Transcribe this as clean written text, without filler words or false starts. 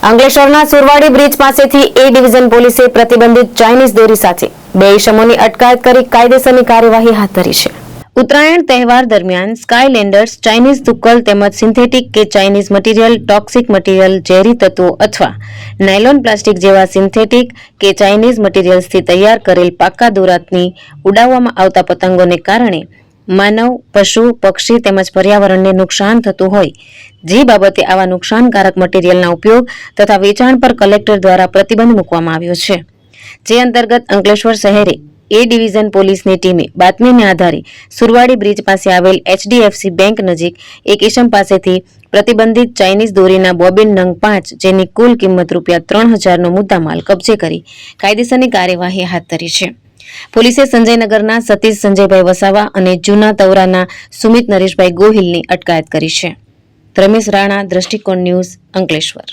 અંકલેશ્વરના સુરવાડી બ્રિજ પાસેથી એ ડિવિઝન પોલીસે પ્રતિબંધિત ચાઇનીઝ દોરી સાથે 2 ઇસમોની અટકાયત કરી કાયદેસરની કાર્યવાહી હાથ ધરી છે। ઉત્તરાયણ તહેવાર દરમિયાન સ્કાયલેન્ડર્સ ચાઇનીઝ તુક્કલ તેમજ સિન્થેટિક કે ચાઇનીઝ મટીરીયલ, ટોક્સિક મટીરીયલ, ઝેરી તત્વો અથવા નાયલોન પ્લાસ્ટિક જેવા સિન્થેટિક કે ચાઇનીઝ મટીરીયલ્સથી તૈયાર કરેલ પાકા દોરાથી ઉડાવવામાં આવતા પતંગોને કારણે માનવ, પશુ, પક્ષી તેમજ પર્યાવરણને નુકસાન થતું હોય જે બાબતે આવા નુકસાનકારક મટીરીયલના ઉપયોગ તથા વેચાણ પર કલેક્ટર દ્વારા પ્રતિબંધ મૂકવામાં આવ્યો છે। જે અંતર્ગત અંકલેશ્વર શહેરે એ ડિવિઝન પોલીસની ટીમે બાતમીને આધારે સુરવાડી બ્રિજ પાસે આવેલ HDFC બેંક નજીક એક ઇસમ પાસેથી પ્રતિબંધિત ચાઇનીઝ દોરીના બોબિન નંગ 5 જેની કુલ કિંમત ₹3000નો મુદ્દામાલ કબજે કરી કાયદેસરની કાર્યવાહી હાથ ધરી છે। પોલીસે સંજયનગરના સતીશ સંજયભાઈ વસાવા અને જૂના તવરાના સુમિત નરેશભાઈ ગોહિલની અટકાયત કરી છે। રમેશ રાણા, દ્રષ્ટિકોણ ન્યૂઝ, અંકલેશ્વર।